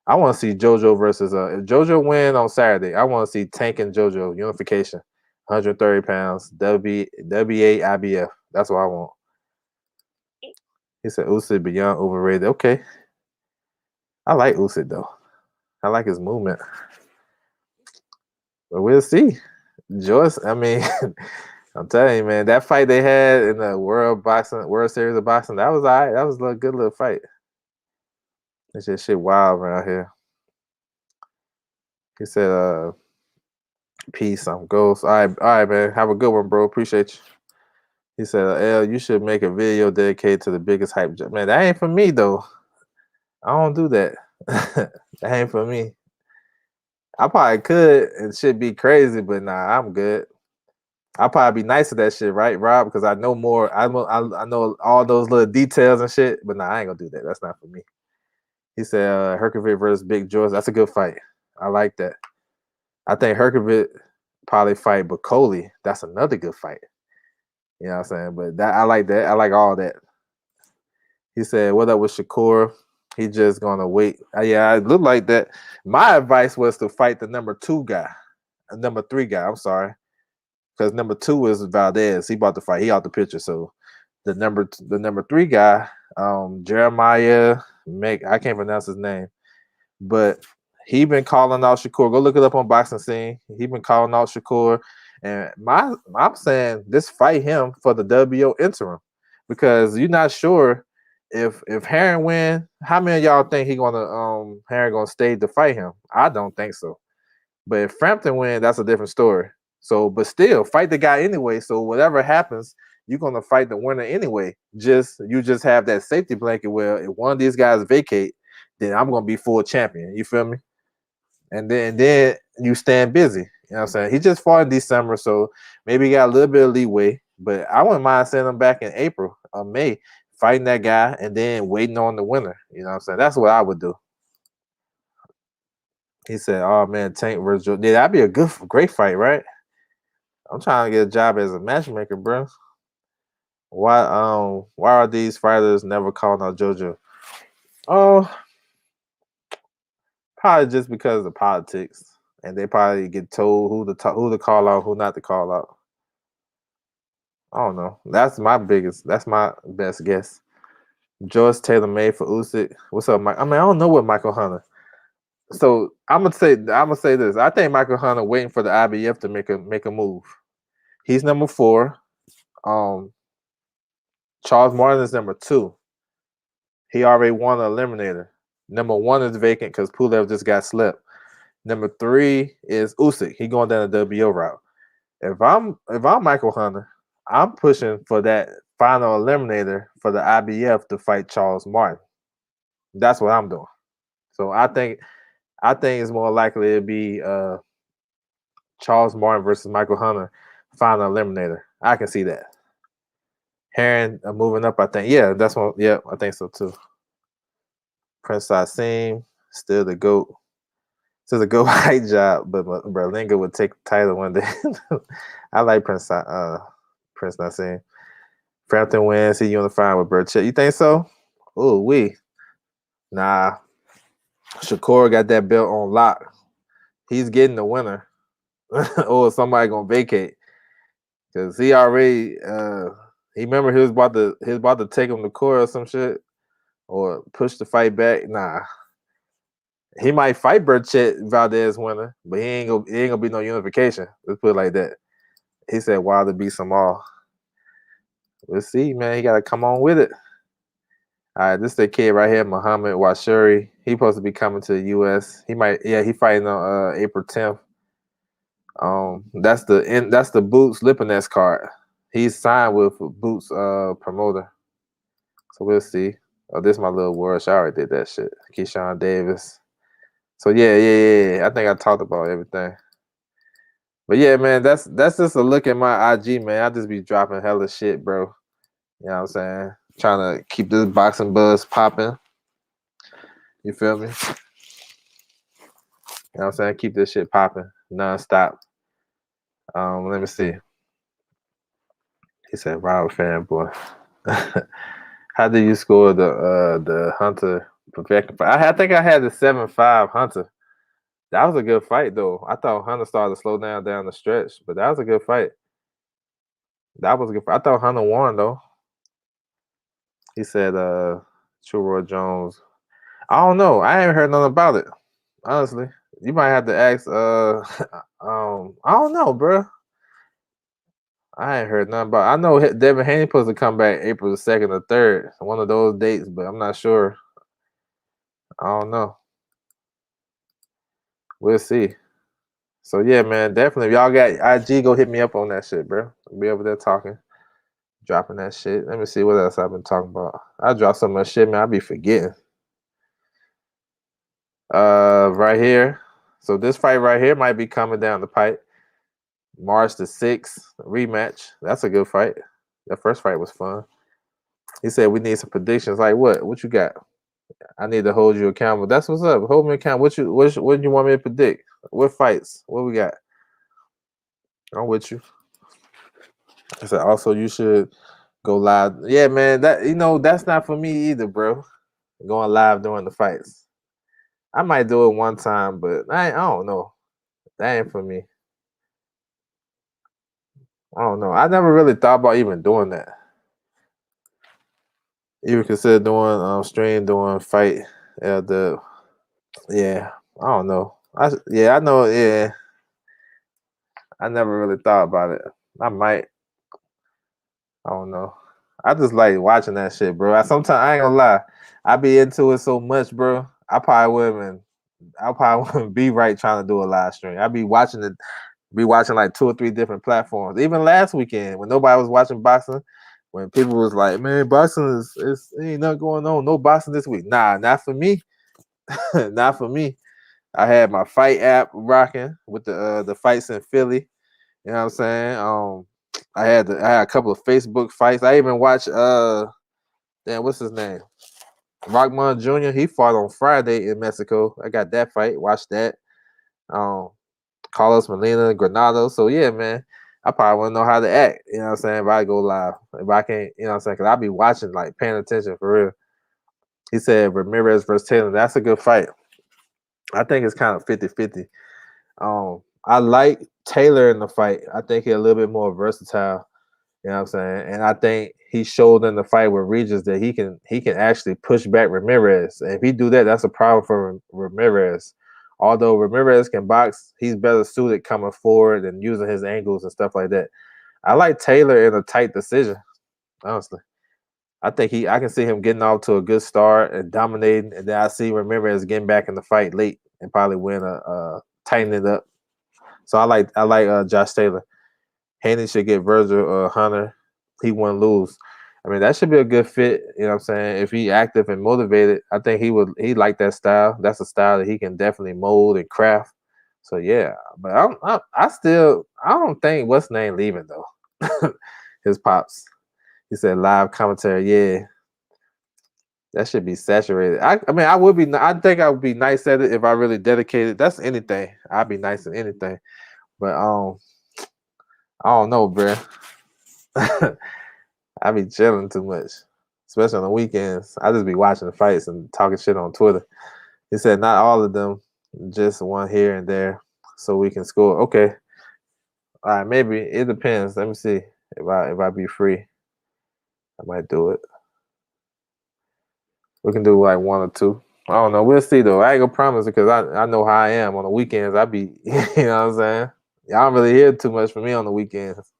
I want to see JoJo versus if JoJo win on Saturday. I want to see Tank and JoJo unification, 130 pounds, WBA IBF. That's what I want. He said Usyk beyond overrated. Okay, I like Usyk though. I like his movement, but we'll see. Joyce, I mean, I'm telling you, man, that fight they had in the World Series of Boxing, that was all right. That was a good little fight. It's just shit wild around here. He said, peace, I'm ghost. All right, man. Have a good one, bro. Appreciate you. He said, L, you should make a video dedicated to the biggest hype. Man, that ain't for me, though. I don't do that. That ain't for me. I probably could and shit be crazy, but nah, I'm good. I'll probably be nice to that shit, right, Rob? Because I know more. I know all those little details and shit, but nah, I ain't gonna do that. That's not for me. He said Herkovic versus Big George. That's a good fight. I like that. I think Herkovic probably fight Bacoli. That's another good fight. You know what I'm saying? But that I like that. I like all that. He said, "What up with Shakur? He just gonna wait." Yeah, it looked like that. My advice was to fight the number 2 guy, number 3 guy. I'm sorry, because number 2 is Valdez. He about to fight. He out the picture. So the number 3 guy, Jeremiah I can't pronounce his name, but he been calling out Shakur. Go look it up on Boxing Scene. He been calling out Shakur, and I'm saying this fight him for the WO interim because you're not sure if Herring win. How many of y'all think Herring gonna stay to fight him? I don't think so. But if Frampton win, that's a different story. So, but still, fight the guy anyway. So whatever happens, you're gonna fight the winner anyway. You just have that safety blanket where if one of these guys vacate, then I'm gonna be full champion. You feel me? And then you stand busy. You know what I'm saying? He just fought in December, so maybe he got a little bit of leeway. But I wouldn't mind sending him back in April or May, fighting that guy and then waiting on the winner. You know what I'm saying? That's what I would do. He said, "Oh man, Tank versus Joe. Yeah, that'd be a great fight, right? I'm trying to get a job as a matchmaker, bro. Why are these fighters never calling out JoJo? Oh, probably just because of politics, and they probably get told who to call out, who not to call out. I don't know. That's my best guess. George Taylor made for Usyk. What's up, Mike? I mean, I don't know what Michael Hunter. So I'm gonna say this. I think Michael Hunter waiting for the IBF to make a move. He's number 4. Um, Charles Martin is number 2. He already won an eliminator. Number 1 is vacant because Pulev just got slept. Number 3 is Usyk. He going down the WO route. If I'm Michael Hunter, I'm pushing for that final eliminator for the IBF to fight Charles Martin. That's what I'm doing. So I think it's more likely it'd be Charles Martin versus Michael Hunter, final eliminator. I can see that. Heron moving up, I think. Yeah, that's one. Yeah, I think so too. Prince Asim, still the GOAT. Still the GOAT high job, but Berlinga would take the title one day. I like Prince Nassim. Frampton wins, he unified with Burchett. You think so? Oh, Nah. Shakur got that belt on lock. He's getting the winner. Or somebody gonna vacate. Cause he already he remember he was about to take him to court or some shit or push the fight back. Nah. He might fight Burchett Valdez winner, but he ain't gonna be no unification. Let's put it like that. He said Wilder beats them all. We'll see, man. He gotta come on with it. All right, this is the kid right here, Muhammad Washuri. He supposed to be coming to the U.S. He fighting on April 10th. That's the Boots Lipinets card. He's signed with Boots promoter. So we'll see. Oh, this is my little world. I already did that shit. Keyshawn Davis. So yeah. I think I talked about everything. But yeah, man, that's just a look at my IG, man. I just be dropping hella shit, bro. You know what I'm saying? Trying to keep this boxing buzz popping. You feel me? You know what I'm saying? Keep this shit popping nonstop. Let me see. He said, "Robert fanboy." How do you score the Hunter perfection fight? I think I had the 7-5 Hunter. That was a good fight though. I thought Hunter started to slow down the stretch, but that was a good fight. That was a good fight. I thought Hunter won though. He said, True Roy Jones. I don't know. I ain't heard nothing about it. Honestly. You might have to ask I don't know, bro. I ain't heard nothing about it. I know Devin Haney supposed to come back April the 2nd or 3rd. One of those dates, but I'm not sure. I don't know. We'll see. So yeah, man, definitely. If y'all got IG, go hit me up on that shit, bro. I'll be over there talking. Dropping that shit. Let me see what else I've been talking about. I drop so much shit, man. I be forgetting. Right here. So this fight right here might be coming down the pipe. March the 6th rematch. That's a good fight. That first fight was fun. He said we need some predictions. Like what? What you got? I need to hold you accountable. That's what's up. Hold me accountable. What you want me to predict? What fights? What we got? I'm with you. I said also you should go live. Yeah, man. That's not for me either, bro. Going live during the fights. I might do it one time, but I don't know. That ain't for me. I don't know. I never really thought about even doing that. Even consider doing doing fight. I don't know. I know. Yeah, I never really thought about it. I might. I don't know. I just like watching that shit, bro. Sometimes I ain't gonna lie. I be into it so much, bro. I probably wouldn't be right trying to do a live stream. I be watching like 2 or 3 different platforms. Even last weekend when nobody was watching boxing, when people was like, "Man, boxing is ain't nothing going on. No boxing this week." Nah, not for me. Not for me. I had my fight app rocking with the fights in Philly. You know what I'm saying? I had a couple of Facebook fights. I even watched what's his name? Rockman Jr. He fought on Friday in Mexico. I got that fight. Watched that. Carlos Molina, Granado. So yeah, man. I probably wouldn't know how to act. You know what I'm saying? If I go live. If I can't, you know what I'm saying? Because I'll be watching, like paying attention for real. He said Ramirez versus Taylor. That's a good fight. I think it's kind of 50-50. I like Taylor in the fight. I think he's a little bit more versatile. You know what I'm saying? And I think he showed in the fight with Regis that he can actually push back Ramirez. And if he do that, that's a problem for Ramirez. Although Ramirez can box, he's better suited coming forward and using his angles and stuff like that. I like Taylor in a tight decision, honestly. I can see him getting off to a good start and dominating, and then I see Ramirez getting back in the fight late and probably win tighten it up. So I like Josh Taylor. Haney should get Virgil Hunter. He wouldn't lose. I mean, that should be a good fit. You know what I'm saying? If he active and motivated, I think he like that style. That's a style that he can definitely mold and craft. So yeah, but I don't think what's name leaving though. His pops. He said live commentary. Yeah, that should be saturated. I mean, I think I would be nice at it if I really dedicated. That's anything. I'd be nice at anything. But I don't know, bro. I be chilling too much, especially on the weekends. I just be watching the fights and talking shit on Twitter. He said not all of them, just one here and there, so we can score. Okay. All right, maybe it depends. Let me see if I be free, I might do it. We can do like one or two. I don't know. We'll see though. I ain't gonna promise it because I know how I am on the weekends. I be you know what I'm saying. Y'all don't really hear too much from me on the weekends.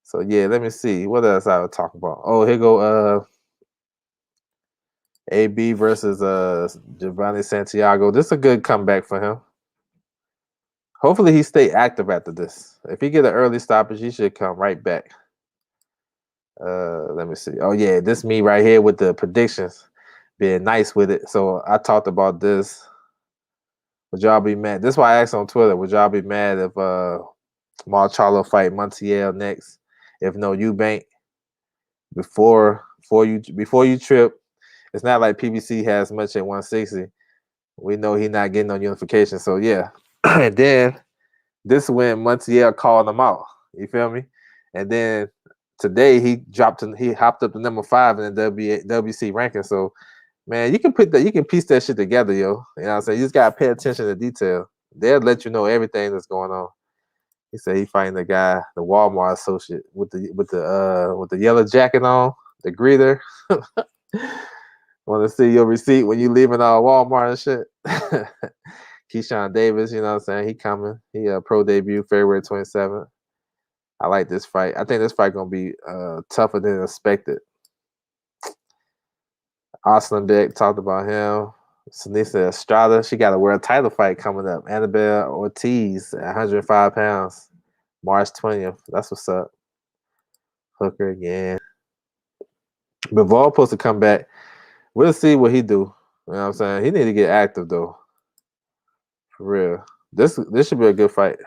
So yeah, let me see what else I would talk about. Oh, here go AB versus Giovanni Santiago. This is a good comeback for him. Hopefully he stay active after this. If he get an early stoppage, he should come right back. Let me see. Oh yeah, this me right here with the predictions, being nice with it. So I talked about this. Would y'all be mad? This is why I asked on Twitter. Would y'all be mad if Marcelo fight Montiel next? If no Eubank before you trip, it's not like PBC has much at 160. We know he not getting no unification. So yeah, and then this when Montiel called him out. You feel me? And then today he hopped up to number 5 in the WC ranking. So man, you can piece that shit together, yo. You know what I'm saying? You just gotta pay attention to detail. They'll let you know everything that's going on. He said he fighting the guy, the Walmart associate with the yellow jacket on, the greeter. Want to see your receipt when you leaving Walmart and shit. Keyshawn Davis, you know what I'm saying? He coming. He pro debut February 27th. I like this fight. I think this fight gonna be tougher than expected. Austin Beck talked about him. Sinisa Estrada, she got a world title fight coming up. Annabelle Ortiz at 105 pounds, March 20th. That's what's up. Hooker again. Bivol supposed to come back. We'll see what he do. You know what I'm saying? He need to get active though. For real. This should be a good fight.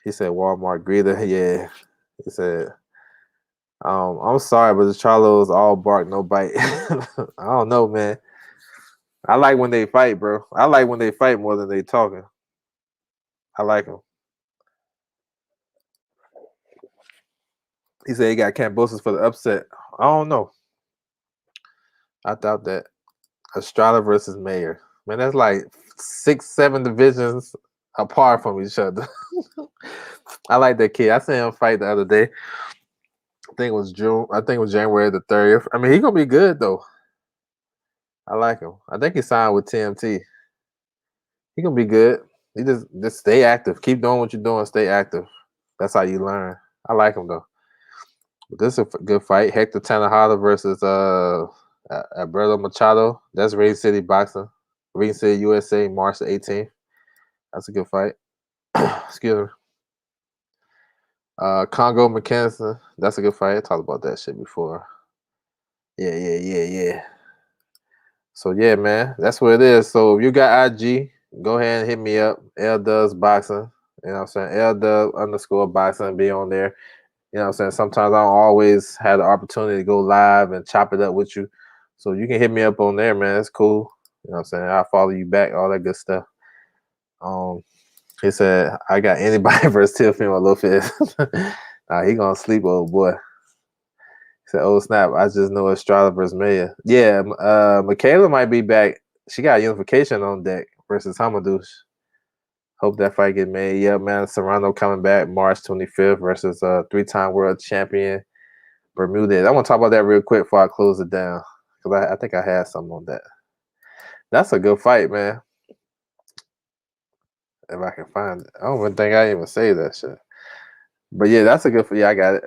He said Walmart greeter. Yeah. He said, I'm sorry, but the Charlos all bark, no bite. I don't know, man. I like when they fight, bro. I like when they fight more than they talking. I like them. He said he got Cambosis for the upset. I don't know. I thought that Estrada versus Mayer. Man, that's like 6, 7 divisions apart from each other. I like that kid. I seen him fight the other day. I think it was June. I think it was January the 30th. I mean, he gonna be good though. I like him. I think he signed with TMT. He gonna be good. He just stay active. Keep doing what you're doing. Stay active. That's how you learn. I like him though. But this is a good fight. Hector Tanajada versus Alberto Machado. That's Ring City Boxing. Ring City, USA, March the 18th. That's a good fight. Excuse me. Congo McKenzie. That's a good fight. I talked about that shit before. Yeah. So yeah, man, that's what it is. So if you got IG, go ahead and hit me up. L Does Boxing. You know what I'm saying? L Dub _ Boxing, be on there. You know what I'm saying? Sometimes I don't always have the opportunity to go live and chop it up with you. So you can hit me up on there, man. It's cool. You know what I'm saying? I'll follow you back, all that good stuff. He said, I got anybody versus Teofimo Lopez. Nah, he gonna sleep, old boy. He said, oh snap, I just know Estrada versus Maya. Yeah, Michaela might be back. She got unification on deck versus Hamadouche. Hope that fight get made. Yeah, man. Serrano coming back March 25th versus 3-time world champion Bermudez. I want to talk about that real quick before I close it down. Because I think I had something on that. That's a good fight, man. If I can find it. I don't even think I even say that shit. But yeah, that's a good fight. Yeah, I got it.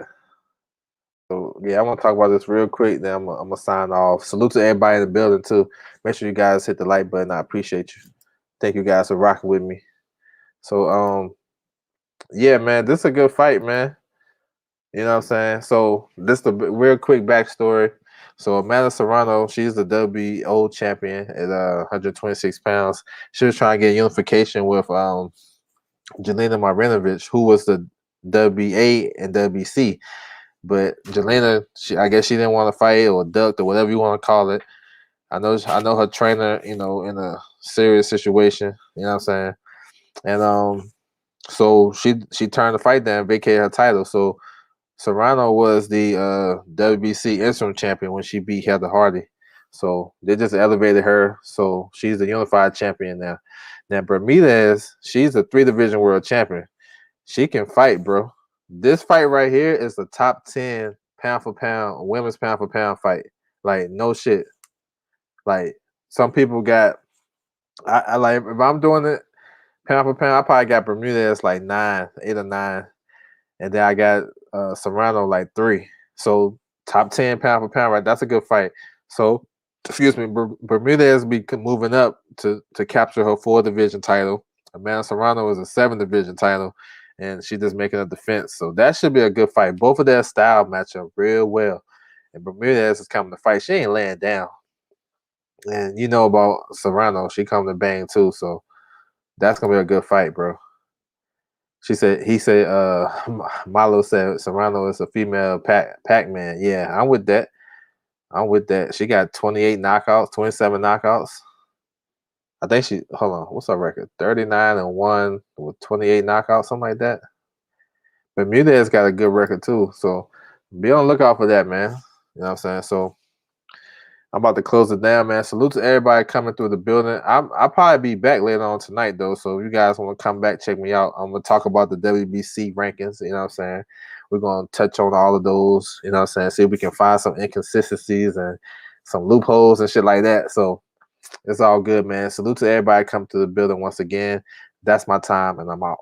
So yeah, I want to talk about this real quick. Then I'm gonna sign off. Salute to everybody in the building too. Make sure you guys hit the like button. I appreciate you. Thank you guys for rocking with me. So yeah, man, this is a good fight, man. You know what I'm saying? So this is the real quick backstory. So Amanda Serrano, she's the WBO champion at 126 pounds. She was trying to get unification with Jelena Marinovich, who was the WBA and WBC. But Jelena, I guess she didn't want to fight or ducked or whatever you want to call it. I know her trainer, you know, in a serious situation. You know what I'm saying? And so she turned the fight down, vacated her title. So Serrano was the WBC interim champion when she beat Heather Hardy. So they just elevated her. So she's the unified champion now. Now Bermudez, she's a 3-division world champion. She can fight, bro. This fight right here is the top 10 pound for pound, women's pound for pound fight. Like, no shit. Like, some people got, I like, if I'm doing it pound for pound, I probably got Bermudez like 9, 8 or 9. And then I got Serrano like 3. So, top 10 pound for pound, right? That's a good fight. So, excuse me, Bermudez be moving up to capture her 4 division title. Amanda Serrano is a 7 division title, and she just making a defense. So that should be a good fight. Both of their style match up real well. And Bermudez is coming to fight. She ain't laying down. And you know about Serrano, she coming to bang too. So that's gonna be a good fight, bro. He said, Milo said Serrano is a female Pac-Man. Yeah, I'm with that. I'm with that. She got 28 knockouts, 27 knockouts. I think hold on, what's her record? 39-1 with 28 knockouts, something like that. Bermudez got a good record too. So be on the lookout for that, man. You know what I'm saying? So I'm about to close it down, man. Salute to everybody coming through the building. I'll probably be back later on tonight, though. So if you guys want to come back, check me out. I'm going to talk about the WBC rankings. You know what I'm saying? We're going to touch on all of those. You know what I'm saying? See if we can find some inconsistencies and some loopholes and shit like that. So it's all good, man. Salute to everybody coming to the building once again. That's my time, and I'm out.